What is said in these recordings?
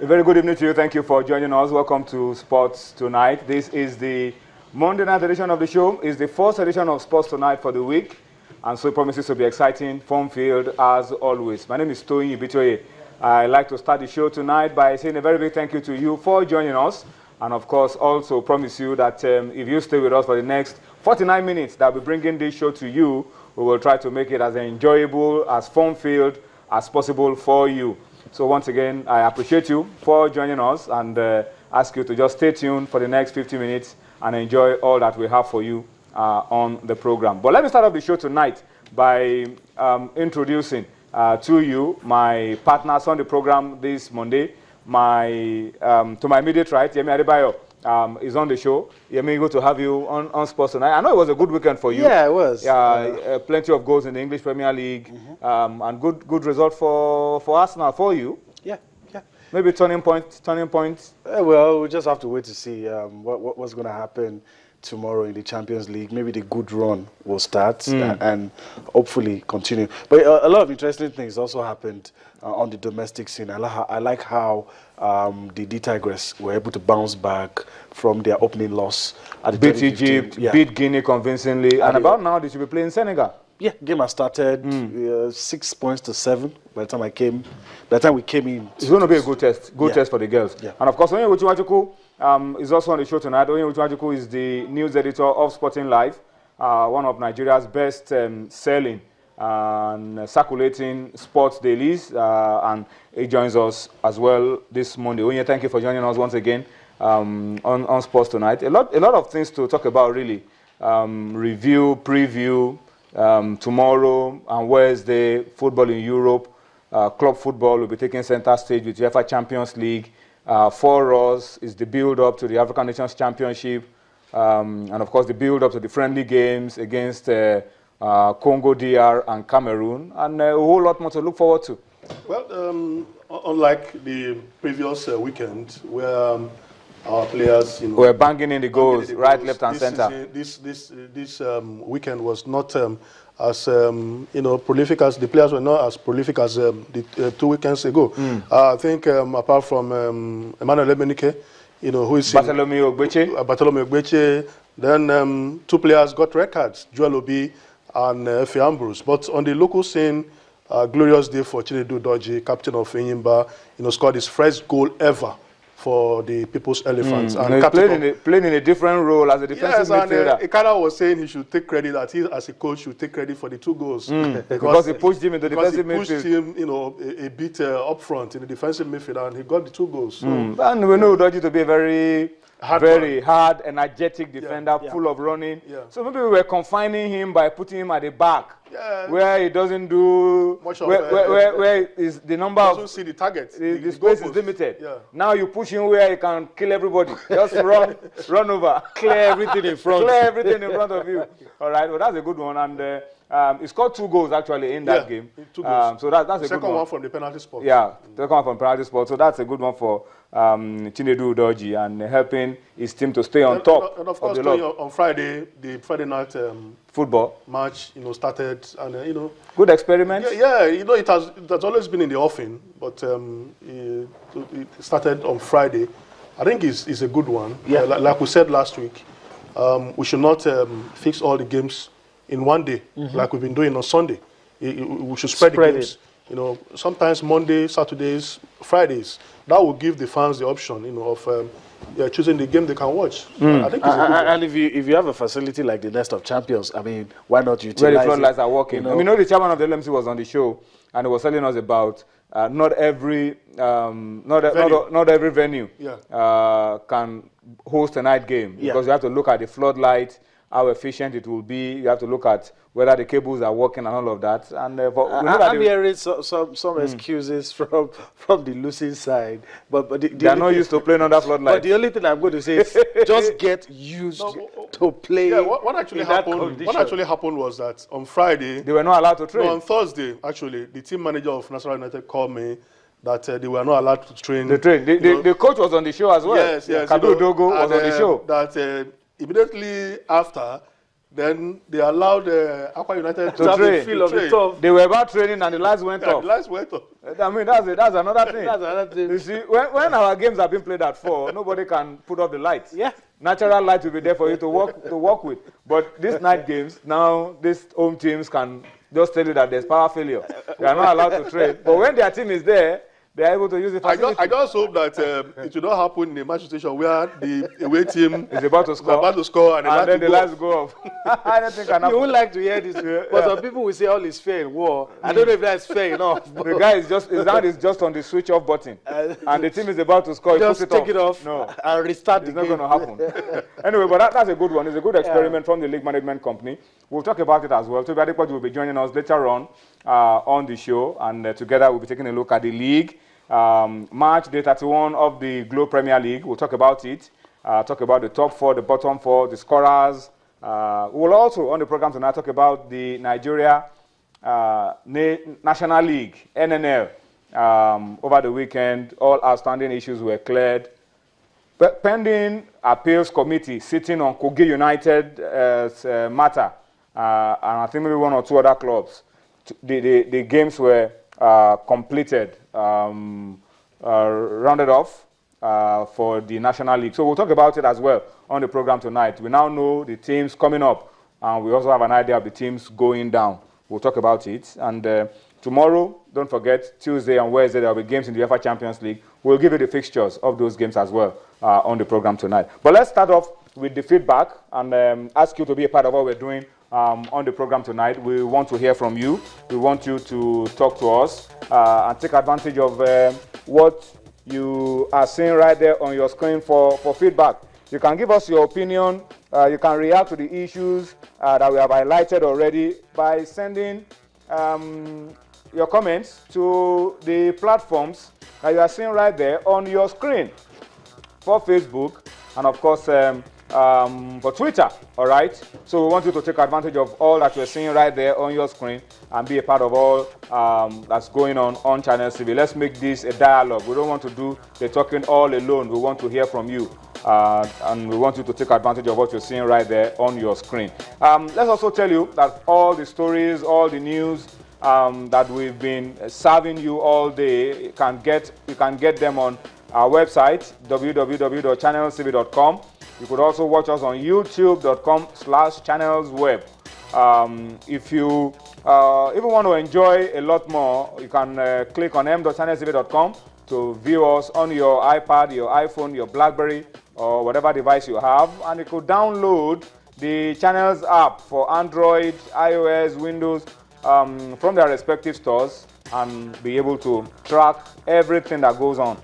A very good evening to you. Thank you for joining us. Welcome to Sports Tonight. This is the Monday night edition of the show. It's the first edition of Sports Tonight for the week, and so it promises to be exciting, fun-filled as always. My name is Toyin Ibitoye. I'd like to start the show tonight by saying a very big thank you to you for joining us, and of course also promise you that if you stay with us for the next 49 minutes that we're bringing this show to you, we will try to make it as enjoyable, as fun-filled as possible for you. So once again, I appreciate you for joining us and ask you to just stay tuned for the next 50 minutes and enjoy all that we have for you on the program. But let me start off the show tonight by introducing to you my partners on the program this Monday. To my immediate right, Yemi Adebayo is on the show. Yemi, good to have you on Sports Tonight. I know it was a good weekend for you. Yeah, it was. Plenty of goals in the English Premier League, and good result for Arsenal for you. Yeah. Maybe turning point. Well, we just have to wait to see what's going to happen tomorrow in the Champions League. Maybe the good run will start and hopefully continue. But a lot of interesting things also happened on the domestic scene. I like how the D Tigers were able to bounce back from their opening loss at the beat Egypt, beat Guinea convincingly, and about now they should be playing Senegal. Yeah, game has started 6 points to 7 by the time we came in. It's going to be a good test for the girls. Yeah. And of course, Onye Uchuajuku is also on the show tonight. Onye Uchuajuku is the news editor of Sporting Life, one of Nigeria's best selling and circulating sports dailies, and he joins us as well this Monday. Onye, thank you for joining us once again on Sports Tonight. A lot of things to talk about, really. Review, preview. Tomorrow and Wednesday, football in Europe, club football will be taking center stage with UEFA Champions League. For us is the build-up to the African Nations Championship, and of course the build-up to the friendly games against Congo, DR, and Cameroon, and a whole lot more to look forward to. Well, unlike the previous weekend, where our players, were banging in the goals, right, left, and center. This weekend was not as prolific as the players were not as prolific as the 2 weekends ago. I think apart from Emmanuel Emenike, who is Bartholomew Ogbeche, then 2 players got red cards, Joel Obi and Efe Ambrose. But on the local scene, glorious day for Chinedu Udoji, captain of Enyimba, scored his first goal ever for the People's Elephants. And playing in a different role as a defensive midfielder. Ikara was saying he should take credit, that he as a coach should take credit for the 2 goals. Because he pushed him into defensive midfield. Because he pushed him, a bit up front in the defensive midfield, and he got the 2 goals. So. And we know Udoji to be a very hard, energetic defender, full of running. Yeah. So maybe we were confining him by putting him at the back, where he doesn't do much of where is the number doesn't see the target. The space is limited. Yeah. Now you push him where he can kill everybody. Just run over, clear everything in front, of you. All right, well that's a good one, and he scored 2 goals actually in that game. 2 goals. So that's a good one. Second one from the penalty spot. Yeah, second one from penalty spot. So that's a good one for Chinedu Udoji, and helping his team to stay on top. And of course, on Friday, the Friday night football match, started, and good experiment. Yeah, it has always been in the offing, but it started on Friday. I think it's a good one. Yeah. Like we said last week, we should not fix all the games in one day, like we've been doing on Sunday. We should spread the games. Sometimes Monday, Saturdays, Fridays. That will give the fans the option, of choosing the game they can watch. I think it's a good one. And if you have a facility like the Nest of Champions, I mean, why not utilize where the floodlights are working? The chairman of the LMC was on the show, and he was telling us about not every venue can host a night game, because you have to look at the floodlight, how efficient it will be. You have to look at whether the cables are working and all of that. And I'm hearing some excuses from the losing side, but they are not used to playing under floodlights. But the only thing I'm going to say is just get used to play. Yeah, what actually happened was that on Friday they were not allowed to train. No, on Thursday, actually, the team manager of National United called me that they were not allowed to train. The coach was on the show as well. Yes. Kadu Dogo was on the show. That immediately after, Then they allowed Aqua United To train. Feel of the top. They were about training and the lights went Yeah, off. the lights went off. I mean, that's another thing. That's another thing. You see, when our games have been played at 4, nobody can put off the lights. Yeah. Natural light will be there for you to work with. But these night games, now these home teams can just tell you that there's power failure. They are not allowed to train. But when their team is there, they are able to use the facility. I just hope that it will not happen in a match situation where the away team Is about to is score. about to score and And then the the lights lights go off. Anything can You happen. would like to hear this, but some people will say all is fair in war. I don't know if that's fair enough. But The guy is just, his hand is just on the switch off button. And the team is about to score. He just puts take it off No. and restart It's the not game. going to happen. Anyway, but that's a good one. It's a good experiment from the league management company. We'll talk about it as well. Toby Adepoju will be joining us later on the show, and together we'll be taking a look at the league. March day 31 of the Globe Premier League. We'll talk about it. Talk about the top 4, the bottom 4, the scorers. We'll also, on the program tonight, talk about the Nigeria National League, NNL. Over the weekend, all outstanding issues were cleared. Pending appeals committee sitting on Kogi United matter, and I think maybe 1 or 2 other clubs, the games were completed, rounded off for the National League. So we'll talk about it as well on the program tonight. We now know the teams coming up, and we also have an idea of the teams going down. We'll talk about it. And tomorrow, don't forget, Tuesday and Wednesday, there will be games in the UEFA Champions League. We'll give you the fixtures of those games as well on the program tonight. But let's start off with the feedback and ask you to be a part of what we're doing on the program tonight. We want to hear from you. We want you to talk to us and take advantage of what you are seeing right there on your screen for feedback. You can give us your opinion. You can react to the issues that we have highlighted already by sending your comments to the platforms that you are seeing right there on your screen for Facebook and, of course, for Twitter, all right? So we want you to take advantage of all that you're seeing right there on your screen and be a part of all that's going on Channels TV. Let's make this a dialogue. We don't want to do the talking all alone. We want to hear from you. And we want you to take advantage of what you're seeing right there on your screen. Let's also tell you that all the stories, all the news that we've been serving you all day, you can get them on our website, www.channelstv.com. You could also watch us on youtube.com/channelsweb. If you even want to enjoy a lot more, you can click on m.channelstv.com to view us on your iPad, your iPhone, your BlackBerry, or whatever device you have. And you could download the Channels app for Android, iOS, Windows from their respective stores and be able to track everything that goes on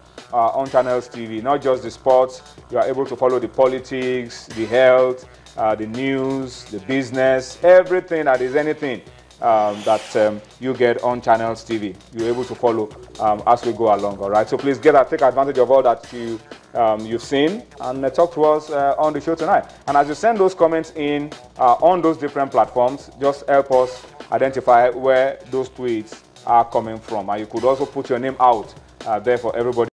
Channels TV, not just the sports. You are able to follow the politics, the health, the news, the business, everything that is anything that you get on Channels TV. You're able to follow as we go along, all right? So please take advantage of all that you've seen and talk to us on the show tonight. And as you send those comments in on those different platforms, just help us identify where those tweets are coming from. And you could also put your name out there for everybody